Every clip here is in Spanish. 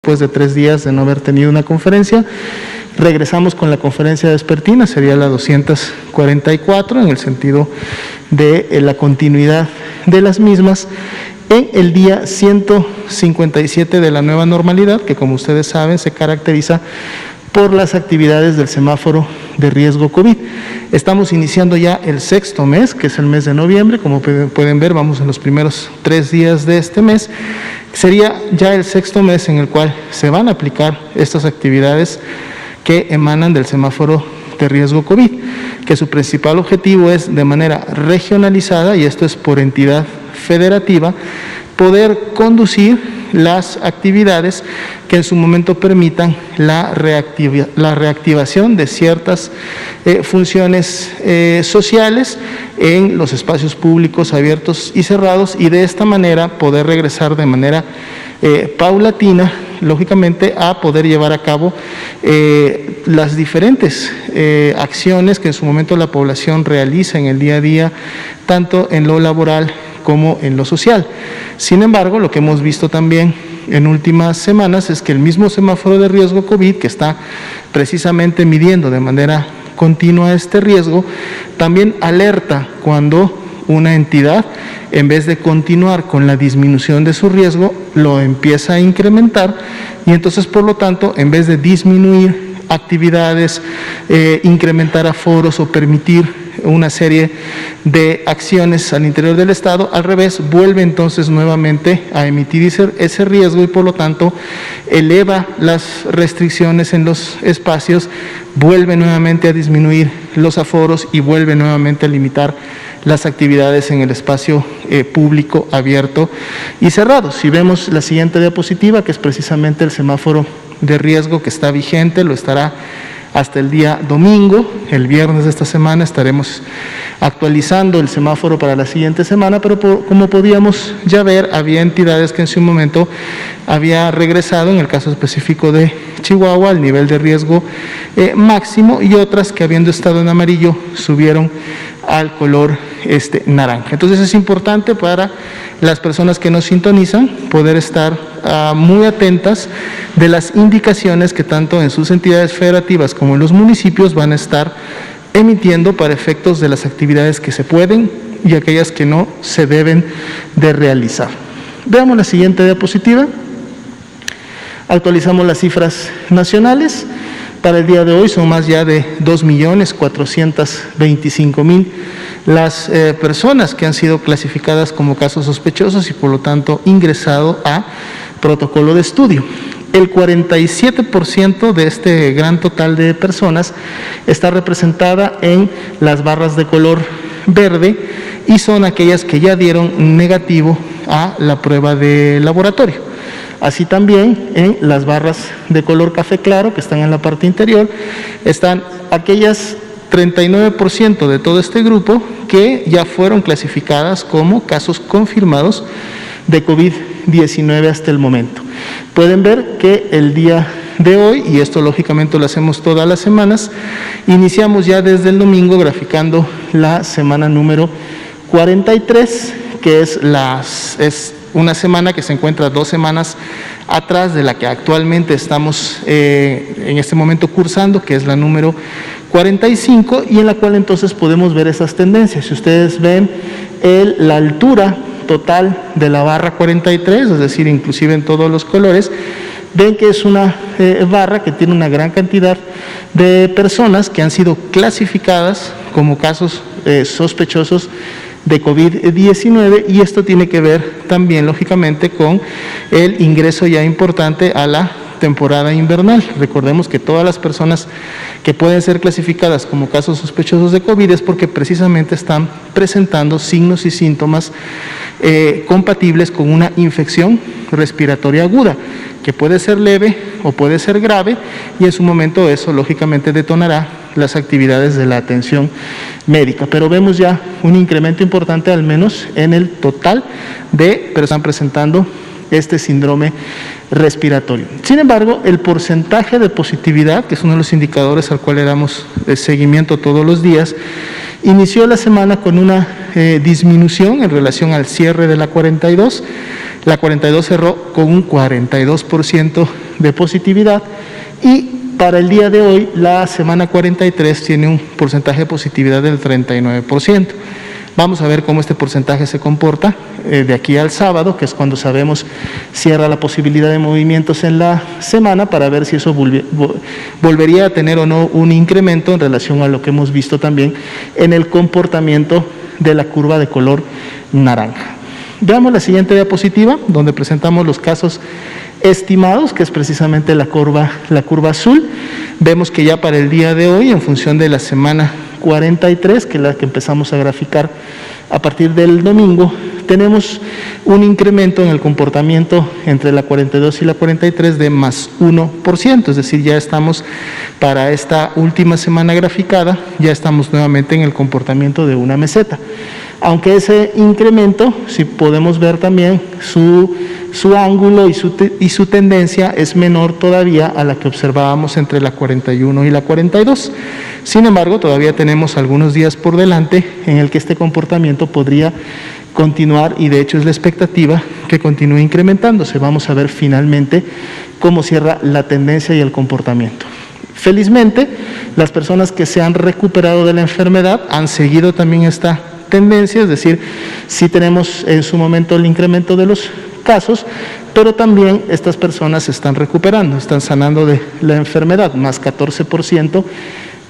después de 3 días de no haber tenido una conferencia. Regresamos con la conferencia vespertina, sería la 244, en el sentido de la continuidad de las mismas, en el día 157 de la nueva normalidad, que como ustedes saben se caracteriza por las actividades del semáforo de riesgo COVID. Estamos iniciando ya el 6º mes, que es el mes de noviembre. Como pueden ver, vamos en los primeros 3 días de este mes. Sería ya el 6º mes en el cual se van a aplicar estas actividades que emanan del semáforo de riesgo COVID, que su principal objetivo es, de manera regionalizada, y esto es por entidad federativa, poder conducir las actividades que en su momento permitan la reactivación de ciertas funciones sociales en los espacios públicos abiertos y cerrados, y de esta manera poder regresar de manera paulatina, lógicamente, a poder llevar a cabo las diferentes acciones que en su momento la población realiza en el día a día, tanto en lo laboral como en lo social. Sin embargo, lo que hemos visto también en últimas semanas es que el mismo semáforo de riesgo COVID, que está precisamente midiendo de manera continua este riesgo, también alerta cuando una entidad, en vez de continuar con la disminución de su riesgo, lo empieza a incrementar, y entonces, por lo tanto, en vez de disminuir actividades, incrementar aforos o permitir una serie de acciones al interior del Estado, al revés, vuelve entonces nuevamente a emitir ese riesgo, y por lo tanto eleva las restricciones en los espacios, vuelve nuevamente a disminuir los aforos y vuelve nuevamente a limitar las actividades en el espacio público, abierto y cerrado. Si vemos la siguiente diapositiva, que es precisamente el semáforo de riesgo que está vigente, lo estará hasta el día domingo. El viernes de esta semana estaremos actualizando el semáforo para la siguiente semana, pero como podíamos ya ver, había entidades que en su momento había regresado, en el caso específico de Chihuahua, al nivel de riesgo máximo, y otras que, habiendo estado en amarillo, subieron al color naranja. Entonces es importante para las personas que nos sintonizan poder estar muy atentas de las indicaciones que tanto en sus entidades federativas como en los municipios van a estar emitiendo para efectos de las actividades que se pueden y aquellas que no se deben de realizar. Veamos la siguiente diapositiva. Actualizamos las cifras nacionales. Para el día de hoy son más ya de 2.425.000 las personas que han sido clasificadas como casos sospechosos y por lo tanto ingresado a protocolo de estudio. El 47% de este gran total de personas está representada en las barras de color verde, y son aquellas que ya dieron negativo a la prueba de laboratorio. Así también en las barras de color café claro, que están en la parte interior, están aquellas 39% de todo este grupo que ya fueron clasificadas como casos confirmados de COVID-19 hasta el momento. Pueden ver que el día de hoy, y esto lógicamente lo hacemos todas las semanas, iniciamos ya desde el domingo graficando la semana número 43, que es una semana que se encuentra 2 semanas atrás de la que actualmente estamos en este momento cursando, que es la número 45, y en la cual entonces podemos ver esas tendencias. Si ustedes ven la altura total de la barra 43, es decir, inclusive en todos los colores, ven que es una barra que tiene una gran cantidad de personas que han sido clasificadas como casos sospechosos de COVID-19, y esto tiene que ver también lógicamente con el ingreso ya importante a la temporada invernal. Recordemos que todas las personas que pueden ser clasificadas como casos sospechosos de COVID es porque precisamente están presentando signos y síntomas compatibles con una infección respiratoria aguda, que puede ser leve o puede ser grave, y en su momento eso lógicamente detonará las actividades de la atención médica. Pero vemos ya un incremento importante, al menos en el total de personas que están presentando este síndrome respiratorio. Sin embargo, el porcentaje de positividad, que es uno de los indicadores al cual le damos seguimiento todos los días, inició la semana con una disminución en relación al cierre de la 42. La 42 cerró con un 42% de positividad y para el día de hoy la semana 43 tiene un porcentaje de positividad del 39%. Vamos a ver cómo este porcentaje se comporta de aquí al sábado, que es cuando sabemos cierra la posibilidad de movimientos en la semana, para ver si eso volvería a tener o no un incremento en relación a lo que hemos visto también en el comportamiento de la curva de color naranja. Veamos la siguiente diapositiva, donde presentamos los casos estimados, que es precisamente la curva azul. Vemos que ya para el día de hoy, en función de la semana 43, que es la que empezamos a graficar a partir del domingo, tenemos un incremento en el comportamiento entre la 42 y la 43 de más 1%, es decir, ya estamos para esta última semana graficada, ya estamos nuevamente en el comportamiento de una meseta. Aunque ese incremento, si podemos ver también, su ángulo y su tendencia es menor todavía a la que observábamos entre la 41 y la 42. Sin embargo, todavía tenemos algunos días por delante en el que este comportamiento podría continuar, y de hecho es la expectativa que continúe incrementándose. Vamos a ver finalmente cómo cierra la tendencia y el comportamiento. Felizmente, las personas que se han recuperado de la enfermedad han seguido también esta tendencia, es decir, sí tenemos en su momento el incremento de los casos, pero también estas personas se están recuperando, están sanando de la enfermedad, más 14%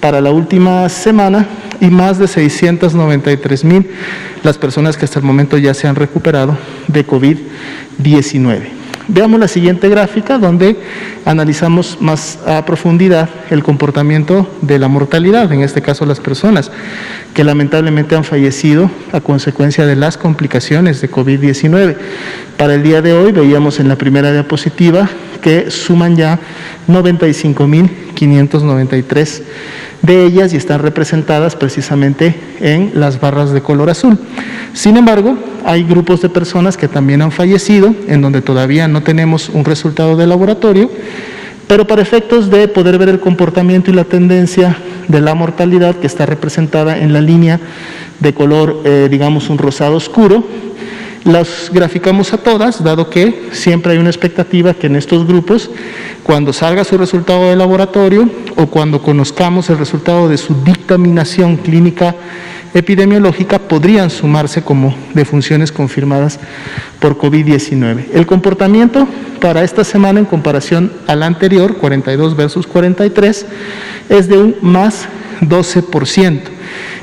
para la última semana y más de 693,000 las personas que hasta el momento ya se han recuperado de COVID-19. Veamos la siguiente gráfica, donde analizamos más a profundidad el comportamiento de la mortalidad, en este caso las personas que lamentablemente han fallecido a consecuencia de las complicaciones de COVID-19. Para el día de hoy veíamos en la primera diapositiva que suman ya 95,593 de ellas y están representadas precisamente en las barras de color azul. Sin embargo, hay grupos de personas que también han fallecido, en donde todavía no tenemos un resultado de laboratorio, pero para efectos de poder ver el comportamiento y la tendencia de la mortalidad, que está representada en la línea de color, digamos, un rosado oscuro, las graficamos a todas, dado que siempre hay una expectativa que en estos grupos, cuando salga su resultado de laboratorio o cuando conozcamos el resultado de su dictaminación clínica epidemiológica, podrían sumarse como defunciones confirmadas por COVID-19. El comportamiento para esta semana en comparación a la anterior, 42 versus 43, es de un más 12%.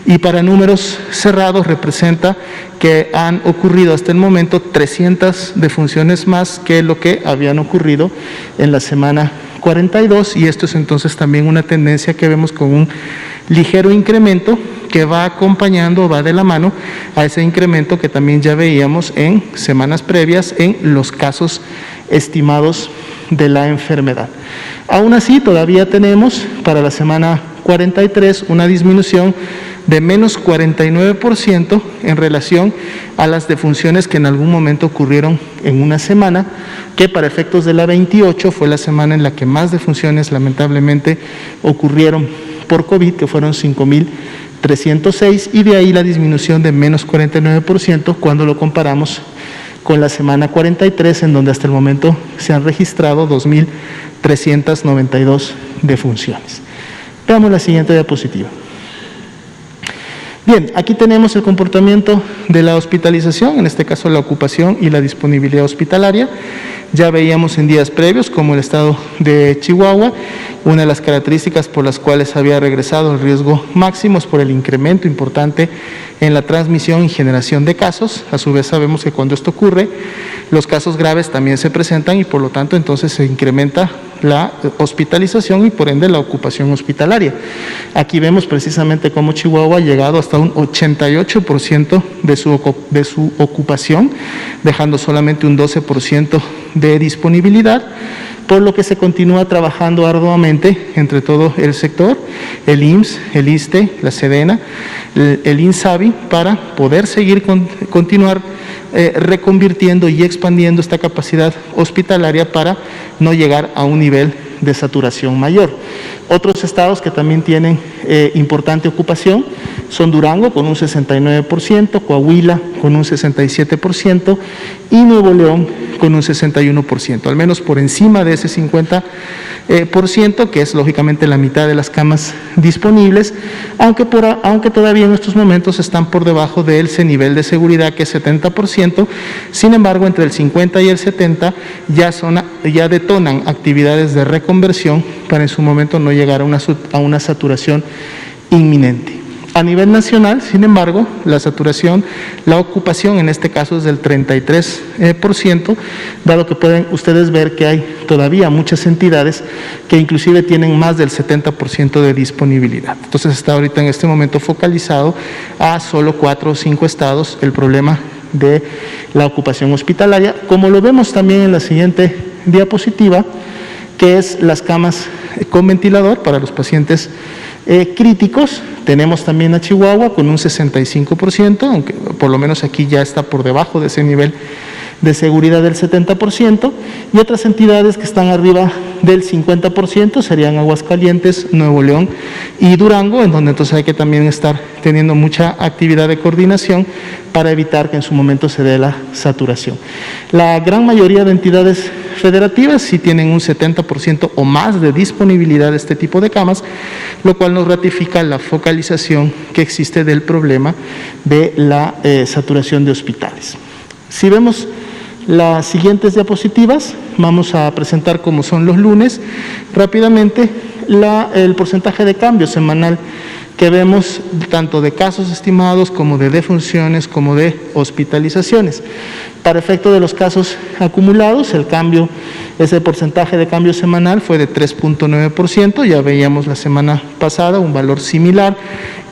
Y para números cerrados representa que han ocurrido hasta el momento 300 defunciones más que lo que habían ocurrido en la semana 42, y esto es entonces también una tendencia que vemos con un ligero incremento que va acompañando, va de la mano a ese incremento que también ya veíamos en semanas previas en los casos estimados de la enfermedad. Aún así, todavía tenemos para la semana 43 una disminución de menos 49% en relación a las defunciones que en algún momento ocurrieron en una semana, que para efectos de la 28 fue la semana en la que más defunciones lamentablemente ocurrieron por COVID, que fueron 5,306, y de ahí la disminución de menos 49% cuando lo comparamos con la semana 43, en donde hasta el momento se han registrado 2,392 defunciones. Veamos la siguiente diapositiva. Bien, aquí tenemos el comportamiento de la hospitalización, en este caso la ocupación y la disponibilidad hospitalaria. Ya veíamos en días previos como el estado de Chihuahua, una de las características por las cuales había regresado el riesgo máximo es por el incremento importante en la transmisión y generación de casos. A su vez sabemos que cuando esto ocurre, los casos graves también se presentan y por lo tanto entonces se incrementa la hospitalización y por ende la ocupación hospitalaria. Aquí vemos precisamente cómo Chihuahua ha llegado hasta un 88% de su ocupación, dejando solamente un 12% de disponibilidad, por lo que se continúa trabajando arduamente entre todo el sector, el IMSS, el ISSSTE, la SEDENA, el INSABI, para poder seguir continuar reconvirtiendo y expandiendo esta capacidad hospitalaria para no llegar a un nivel de saturación mayor. Otros estados que también tienen importante ocupación son Durango con un 69%, Coahuila con un 67% y Nuevo León con un 61%, al menos por encima de ese 50%, que es lógicamente la mitad de las camas disponibles, aunque todavía en estos momentos están por debajo de ese nivel de seguridad que es 70%, sin embargo entre el 50 y el 70 ya detonan actividades de reconversión para en su momento no llegar a una saturación inminente. A nivel nacional, sin embargo, la ocupación en este caso es del 33%, dado que pueden ustedes ver que hay todavía muchas entidades que inclusive tienen más del 70% de disponibilidad. Entonces está ahorita en este momento focalizado a solo 4 o 5 estados el problema de la ocupación hospitalaria, como lo vemos también en la siguiente diapositiva, que es las camas con ventilador para los pacientes críticos. Tenemos también a Chihuahua con un 65%, aunque por lo menos aquí ya está por debajo de ese nivel de seguridad del 70%, y otras entidades que están arriba del 50% serían Aguascalientes, Nuevo León y Durango, en donde entonces hay que también estar teniendo mucha actividad de coordinación para evitar que en su momento se dé la saturación. La gran mayoría de entidades federativas sí tienen un 70% o más de disponibilidad de este tipo de camas, lo cual nos ratifica la focalización que existe del problema de la saturación de hospitales. Si vemos las siguientes diapositivas, vamos a presentar como son los lunes rápidamente el porcentaje de cambio semanal que vemos tanto de casos estimados como de defunciones como de hospitalizaciones. Para efecto de los casos acumulados, ese porcentaje de cambio semanal fue de 3.9%, ya veíamos la semana pasada un valor similar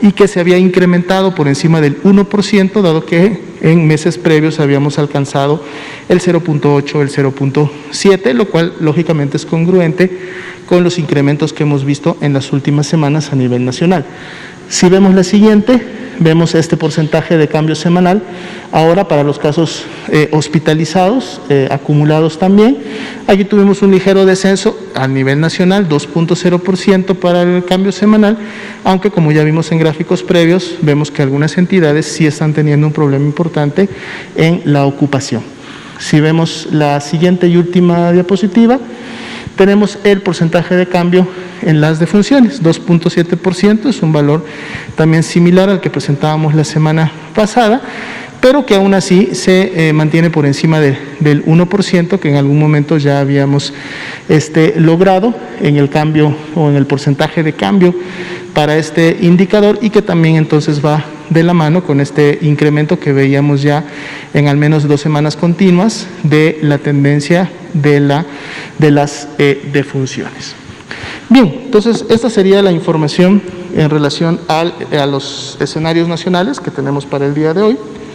y que se había incrementado por encima del 1%, dado que en meses previos habíamos alcanzado el 0.8, el 0.7, lo cual lógicamente es congruente con los incrementos que hemos visto en las últimas semanas a nivel nacional. Si vemos la siguiente, vemos este porcentaje de cambio semanal, ahora para los casos hospitalizados, acumulados también. Aquí tuvimos un ligero descenso a nivel nacional, 2.0% para el cambio semanal, aunque como ya vimos en gráficos previos, vemos que algunas entidades sí están teniendo un problema importante en la ocupación. Si vemos la siguiente y última diapositiva, tenemos el porcentaje de cambio en las defunciones, 2.7%, es un valor también similar al que presentábamos la semana pasada, pero que aún así se mantiene por encima del 1%, que en algún momento ya habíamos logrado en el cambio o en el porcentaje de cambio para este indicador, y que también entonces va de la mano con este incremento que veíamos ya en al menos 2 semanas continuas de la tendencia de las defunciones. Bien, entonces esta sería la información en relación a los escenarios nacionales que tenemos para el día de hoy.